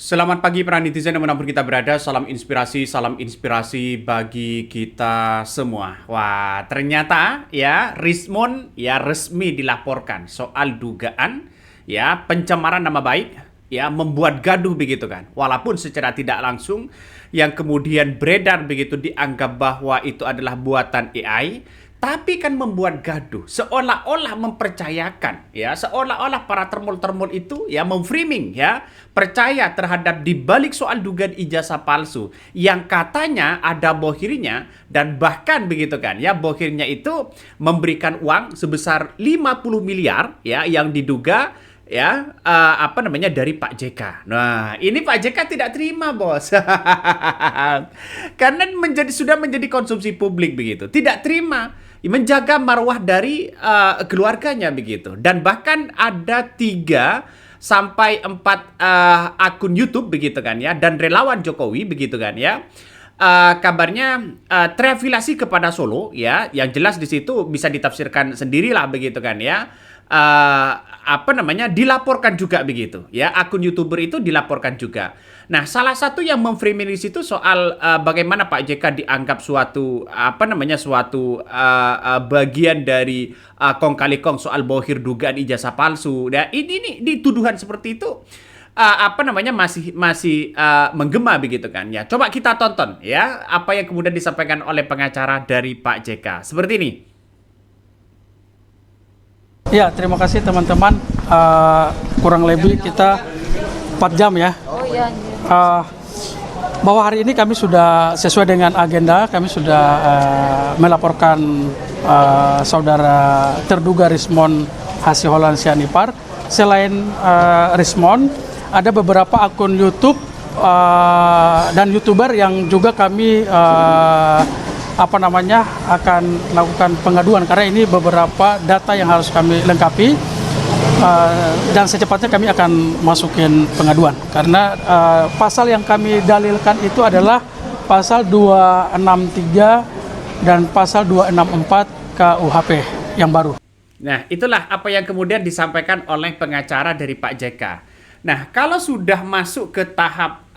Selamat pagi para netizen dimanapun kita berada, salam inspirasi bagi kita semua. Wah, ternyata ya Rismon ya resmi dilaporkan soal dugaan ya pencemaran nama baik ya membuat gaduh begitu kan. Walaupun secara tidak langsung yang kemudian beredar begitu dianggap bahwa itu adalah buatan AI, tapi kan membuat gaduh, seolah-olah mempercayakan, ya, seolah-olah para termul-termul itu ya memframing ya, percaya terhadap dibalik soal dugaan ijazah palsu yang katanya ada bohirnya dan bahkan begitu kan, ya bohirnya itu memberikan uang sebesar 50 miliar ya yang diduga ya dari Pak JK. Nah, ini Pak JK tidak terima, Bos. Karena sudah menjadi konsumsi publik begitu. Tidak terima menjaga marwah dari keluarganya begitu. Dan bahkan ada 3 sampai 4 akun YouTube begitu kan ya, dan relawan Jokowi begitu kan ya. Kabarnya terafiliasi kepada Solo ya, yang jelas di situ bisa ditafsirkan sendirilah begitu kan ya. Dilaporkan juga begitu ya, akun YouTuber itu dilaporkan juga. Nah, salah satu yang memframing di situ soal bagaimana Pak JK dianggap suatu bagian dari kong kali kong soal bohir dugaan ijazah palsu. Nah, ini dituduhan seperti itu masih menggema begitu kan ya. Coba kita tonton ya apa yang kemudian disampaikan oleh pengacara dari Pak JK. Seperti ini. Ya, terima kasih teman-teman. Kurang lebih kita 4 jam ya. Bahwa hari ini kami sudah sesuai dengan agenda, kami sudah melaporkan saudara terduga Rismon Hasiholaun Sianipar. Selain Rismon, ada beberapa akun YouTube dan YouTuber yang juga kami akan melakukan pengaduan, karena ini beberapa data yang harus kami lengkapi dan secepatnya kami akan masukin pengaduan, karena pasal yang kami dalilkan itu adalah pasal 263 dan pasal 264 KUHP yang baru. Nah, itulah apa yang kemudian disampaikan oleh pengacara dari Pak JK. Nah, kalau sudah masuk ke tahap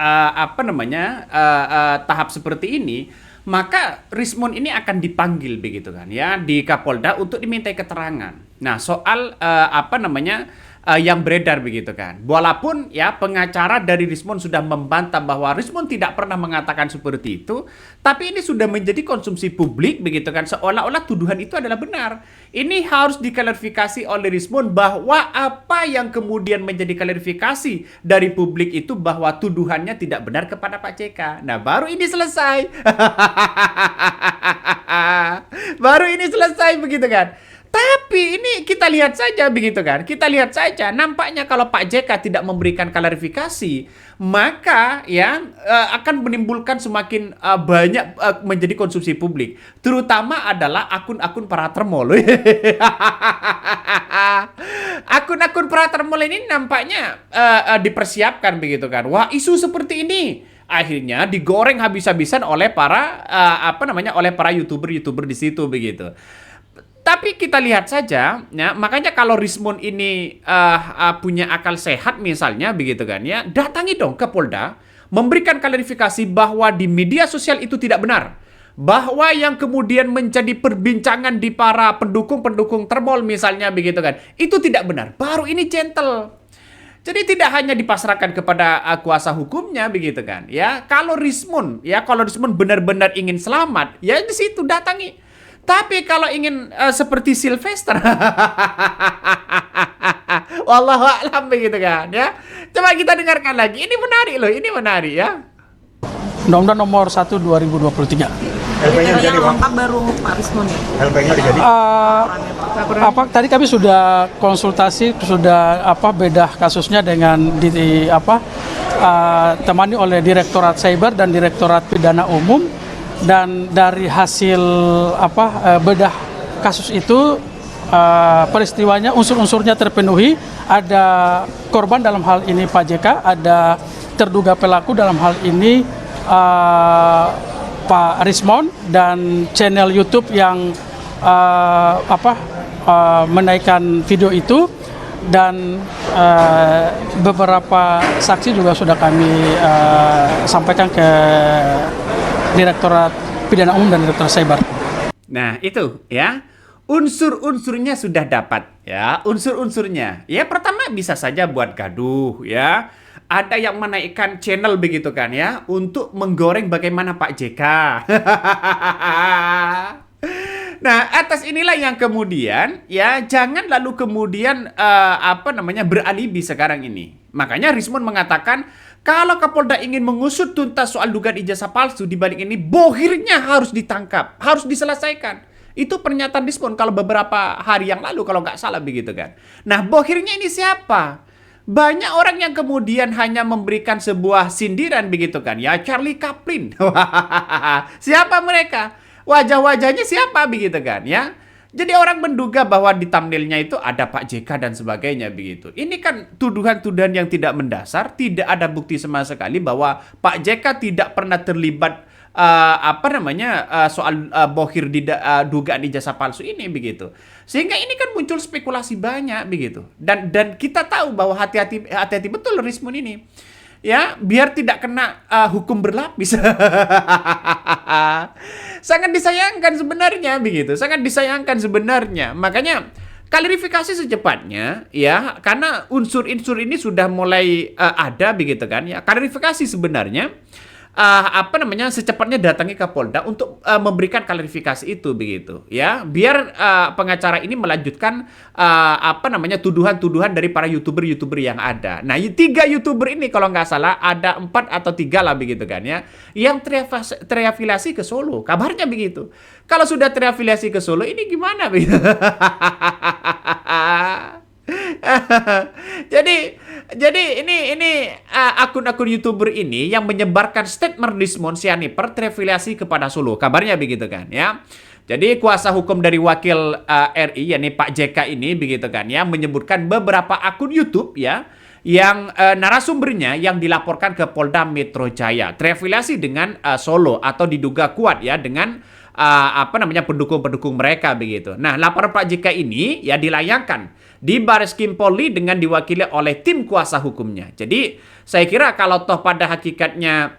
tahap seperti ini, maka Rismon ini akan dipanggil begitu kan ya di Kapolda untuk dimintai keterangan. Nah, soal yang beredar begitu kan. Walaupun ya pengacara dari Rismon sudah membantah bahwa Rismon tidak pernah mengatakan seperti itu, tapi ini sudah menjadi konsumsi publik begitu kan, seolah-olah tuduhan itu adalah benar. Ini harus diklarifikasi oleh Rismon bahwa apa yang kemudian menjadi klarifikasi dari publik itu bahwa tuduhannya tidak benar kepada Pak JK. Nah, baru ini selesai. Baru ini selesai begitu kan. Tapi ini kita lihat saja begitu kan. Kita lihat saja nampaknya kalau Pak JK tidak memberikan klarifikasi, maka ya akan menimbulkan semakin banyak menjadi konsumsi publik. Terutama adalah akun-akun para termol. Akun-akun para termol ini nampaknya dipersiapkan begitu kan. Wah, isu seperti ini akhirnya digoreng habis-habisan oleh para oleh para YouTuber di situ begitu. Tapi kita lihat saja, ya, makanya kalau Rismon ini punya akal sehat misalnya begitu kan ya, datangi dong ke Polda, memberikan klarifikasi bahwa di media sosial itu tidak benar. Bahwa yang kemudian menjadi perbincangan di para pendukung-pendukung termol misalnya begitu kan, itu tidak benar. Baru ini gentle. Jadi tidak hanya dipasrahkan kepada kuasa hukumnya begitu kan ya. Kalau Rismon benar-benar ingin selamat, ya di situ datangi. Tapi kalau ingin seperti Sylvester, wallahu a'lam begitu kan ya. Coba kita dengarkan lagi. Ini menarik loh, ini menarik ya. Undang-Undang nomor 1 2023. LP-nya jadi lengkap baru Pak Rismon. LP-nya jadi. Tadi kami sudah konsultasi, sudah bedah kasusnya dengan temani oleh Direktorat Cyber dan Direktorat Pidana Umum. Dan dari hasil bedah kasus itu peristiwanya unsur-unsurnya terpenuhi. Ada korban dalam hal ini Pak JK, ada terduga pelaku dalam hal ini Pak Rismon, dan channel YouTube yang menaikkan video itu. dan beberapa saksi juga sudah kami sampaikan ke Direktorat Pidana Umum dan Direktorat Cyber. Nah, itu ya. Unsur-unsurnya sudah dapat ya. Unsur-unsurnya. Ya, pertama bisa saja buat gaduh ya. Ada yang menaikkan channel begitu kan ya untuk menggoreng bagaimana Pak JK. Nah, atas inilah yang kemudian ya jangan lalu kemudian beralibi sekarang ini. Makanya Rismon mengatakan kalau Kapolda ingin mengusut tuntas soal dugaan ijazah palsu di balik ini, bohirnya harus ditangkap, harus diselesaikan. Itu pernyataan Rismon kalau beberapa hari yang lalu kalau nggak salah begitu kan. Nah, bohirnya ini siapa? Banyak orang yang kemudian hanya memberikan sebuah sindiran begitu kan. Ya, Charlie Chaplin. Siapa mereka? Wajah-wajahnya siapa begitu kan ya? Jadi orang menduga bahwa di thumbnailnya itu ada Pak JK dan sebagainya begitu. Ini kan tuduhan-tuduhan yang tidak mendasar, tidak ada bukti sama sekali bahwa Pak JK tidak pernah terlibat soal bohir di dugaan ijazah palsu ini begitu. Sehingga ini kan muncul spekulasi banyak begitu. Dan kita tahu bahwa hati-hati betul Rismon ini. Ya, biar tidak kena hukum berlapis. Sangat disayangkan sebenarnya begitu. Sangat disayangkan sebenarnya. Makanya klarifikasi secepatnya ya, karena unsur-unsur ini sudah mulai ada begitu kan ya. Klarifikasi sebenarnya secepatnya datangi ke Polda untuk memberikan klarifikasi itu begitu ya, biar pengacara ini melanjutkan tuduhan-tuduhan dari para youtuber yang ada. Nah, 3 youtuber ini kalau nggak salah ada 4 atau 3 lah begitu kan ya, yang terafiliasi ke Solo, kabarnya begitu. Kalau sudah terafiliasi ke Solo ini gimana begitu? Jadi ini akun-akun YouTuber ini yang menyebarkan statement Rismon Sianiper terafiliasi kepada Solo. Kabarnya begitu kan ya. Jadi kuasa hukum dari wakil RI yakni Pak JK ini begitu kan ya menyebutkan beberapa akun YouTube ya yang narasumbernya yang dilaporkan ke Polda Metro Jaya terafiliasi dengan Solo atau diduga kuat ya dengan pendukung-pendukung mereka begitu. Nah, laporan Pak JK ini ya dilayangkan di Bareskrim Polri dengan diwakili oleh tim kuasa hukumnya. Jadi, saya kira kalau toh pada hakikatnya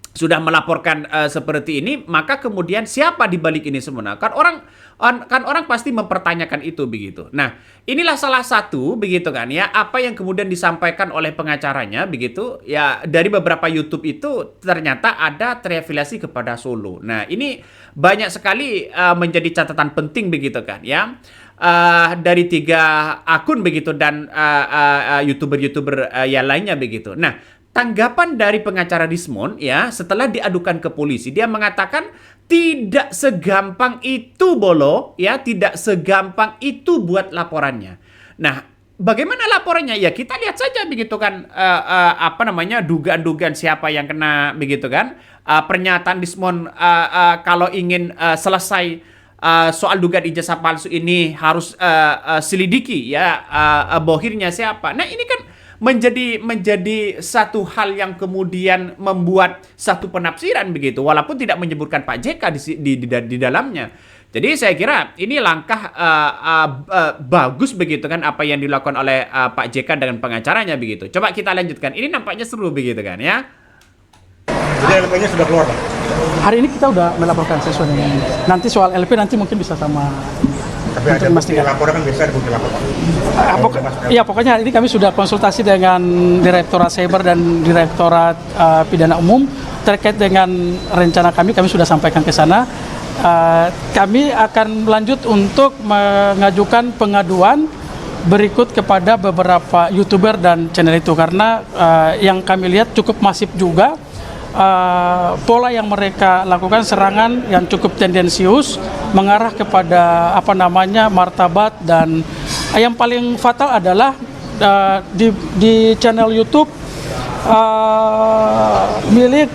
sudah melaporkan seperti ini, maka kemudian siapa di balik ini semua? Kan orang pasti mempertanyakan itu begitu. Nah, inilah salah satu begitu kan ya, apa yang kemudian disampaikan oleh pengacaranya begitu ya, dari beberapa YouTube itu ternyata ada terafiliasi kepada Solo. Nah, ini banyak sekali menjadi catatan penting begitu kan ya. Dari 3 akun begitu dan YouTuber yang lainnya begitu. Nah, tanggapan dari pengacara Rismon ya setelah diadukan ke polisi, dia mengatakan tidak segampang itu Bolo ya, tidak segampang itu buat laporannya. Nah, bagaimana laporannya? Ya kita lihat saja begitu kan dugaan-dugaan siapa yang kena begitu kan. Pernyataan Rismon kalau ingin selesai soal dugaan ijazah palsu ini harus selidiki ya bohirnya siapa. Nah, ini kan menjadi satu hal yang kemudian membuat satu penafsiran begitu, walaupun tidak menyebutkan Pak JK di dalamnya. Jadi saya kira ini langkah bagus begitu kan apa yang dilakukan oleh Pak JK dengan pengacaranya begitu. Coba kita lanjutkan. Ini nampaknya seru begitu kan ya. Jadi LP-nya sudah keluar, Pak? Hari ini kita udah melaporkan sesuai dengan nanti soal LP nanti mungkin bisa sama. Tapi ada bukti laporan kan biasa ada bukti laporan. Ya pokoknya ini kami sudah konsultasi dengan Direktorat Cyber dan Direktorat Pidana Umum terkait dengan rencana kami sudah sampaikan ke sana. Kami akan lanjut untuk mengajukan pengaduan berikut kepada beberapa YouTuber dan channel itu karena yang kami lihat cukup masif juga. Pola yang mereka lakukan serangan yang cukup tendensius mengarah kepada martabat, dan yang paling fatal adalah di channel YouTube milik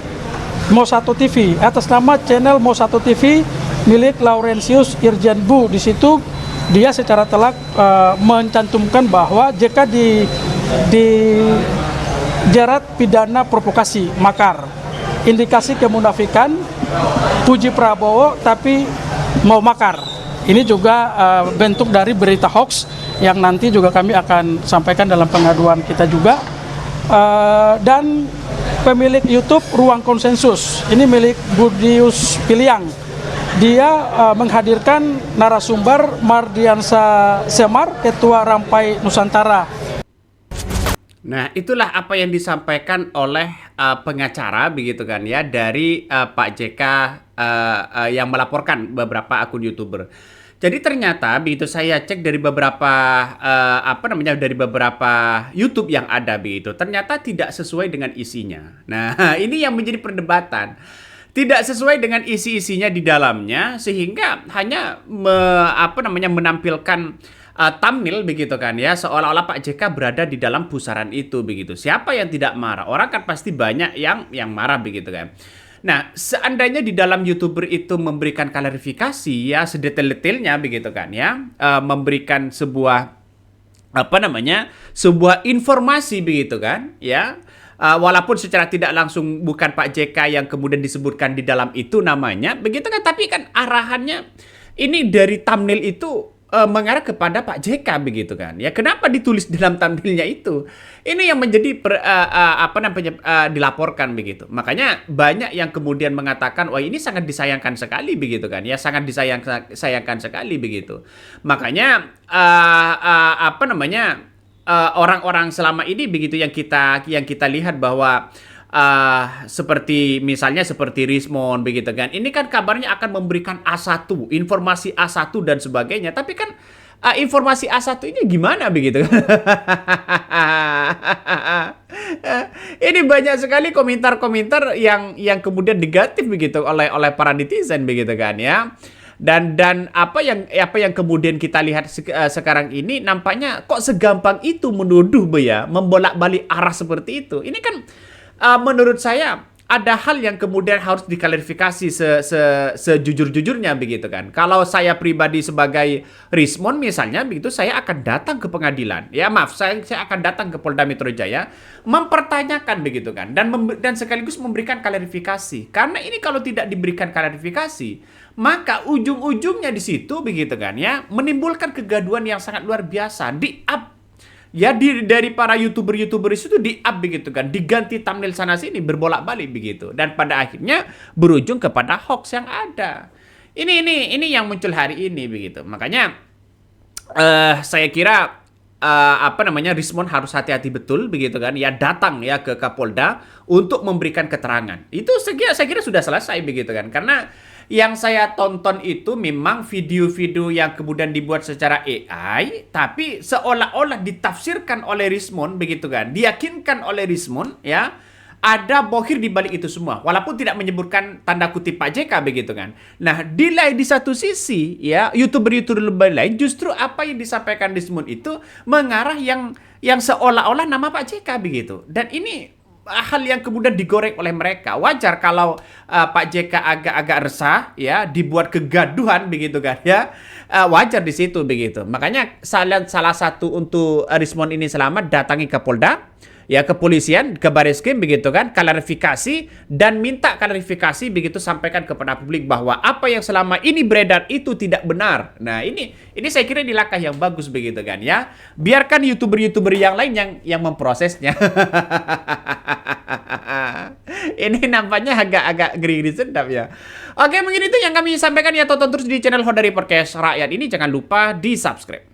Mo1 TV atas nama channel Mo1 TV milik Laurentius Irjen Bu. Di situ dia secara telak mencantumkan bahwa JK dijerat pidana provokasi makar. Indikasi kemunafikan, puji Prabowo tapi mau makar. Ini juga bentuk dari berita hoax yang nanti juga kami akan sampaikan dalam pengaduan kita juga. Dan pemilik YouTube Ruang Konsensus, ini milik Budius Piliang. Dia menghadirkan narasumber Mardiansa Semar, Ketua Rampai Nusantara. Nah, itulah apa yang disampaikan oleh pengacara begitu kan ya dari Pak JK yang melaporkan beberapa akun YouTuber. Jadi ternyata begitu saya cek dari beberapa dari beberapa YouTube yang ada begitu, ternyata tidak sesuai dengan isinya. Nah, ini yang menjadi perdebatan. Tidak sesuai dengan isi-isinya di dalamnya sehingga hanya menampilkan thumbnail begitu kan ya, seolah-olah Pak JK berada di dalam pusaran itu begitu. Siapa yang tidak marah? Orang kan pasti banyak yang marah begitu kan. Nah, seandainya di dalam YouTuber itu memberikan klarifikasi ya sedetail-detailnya begitu kan ya, memberikan sebuah sebuah informasi begitu kan ya. Walaupun secara tidak langsung bukan Pak JK yang kemudian disebutkan di dalam itu namanya begitu kan, tapi kan arahannya ini dari thumbnail itu mengarah kepada Pak JK begitu kan ya. Kenapa ditulis dalam thumbnailnya itu? Ini yang menjadi dilaporkan begitu. Makanya banyak yang kemudian mengatakan wah ini sangat disayangkan sekali begitu kan ya, sangat disayangkan sekali begitu. Makanya orang-orang selama ini begitu yang kita lihat bahwa seperti misalnya seperti Rismon begitu kan. Ini kan kabarnya akan memberikan A1, informasi A1 dan sebagainya. Tapi kan informasi A1 ini gimana begitu kan? Ini banyak sekali komentar-komentar yang kemudian negatif begitu oleh para netizen begitu kan ya. Dan apa yang kemudian kita lihat sekarang ini nampaknya kok segampang itu menuduh membolak-balik arah seperti itu. Ini kan menurut saya ada hal yang kemudian harus diklarifikasi sejujur-jujurnya begitu kan. Kalau saya pribadi sebagai Rismon misalnya begitu, saya akan datang ke pengadilan. Ya maaf, saya akan datang ke Polda Metro Jaya mempertanyakan begitu kan dan sekaligus memberikan klarifikasi. Karena ini kalau tidak diberikan klarifikasi, maka ujung-ujungnya di situ begitu kan ya, menimbulkan kegaduhan yang sangat luar biasa. Dari para YouTuber itu di-up begitu kan, diganti thumbnail sana sini berbolak-balik begitu, dan pada akhirnya berujung kepada hoax yang ada. Ini yang muncul hari ini begitu. Makanya saya kira Rismon harus hati-hati betul begitu kan ya, datang ya ke Kapolda untuk memberikan keterangan. Itu saya kira sudah selesai begitu kan, karena yang saya tonton itu memang video-video yang kemudian dibuat secara AI, tapi seolah-olah ditafsirkan oleh Rismon begitu kan, diyakinkan oleh Rismon ya, ada bohir di balik itu semua, walaupun tidak menyebutkan tanda kutip Pak JK begitu kan. Nah, di satu sisi ya, YouTuber lain justru apa yang disampaikan Rismon itu mengarah yang seolah-olah nama Pak JK begitu. Dan ini hal yang kemudian digoreng oleh mereka. Wajar kalau Pak JK agak-agak resah ya, dibuat kegaduhan begitu kan ya. Wajar di situ begitu. Makanya salah satu untuk Rismon ini selamat datangi ke Polda ya, kepolisian, ke Bareskrim begitu kan, klarifikasi dan minta klarifikasi begitu, sampaikan kepada publik bahwa apa yang selama ini beredar itu tidak benar. Nah, ini saya kira ini langkah yang bagus begitu kan ya. Biarkan YouTuber yang lain yang memprosesnya. Ini nampaknya agak ngeri sedap ya. Oke, mungkin itu yang kami sampaikan ya. Tonton terus di channel Hodari Podcast Rakyat ini, jangan lupa di-subscribe.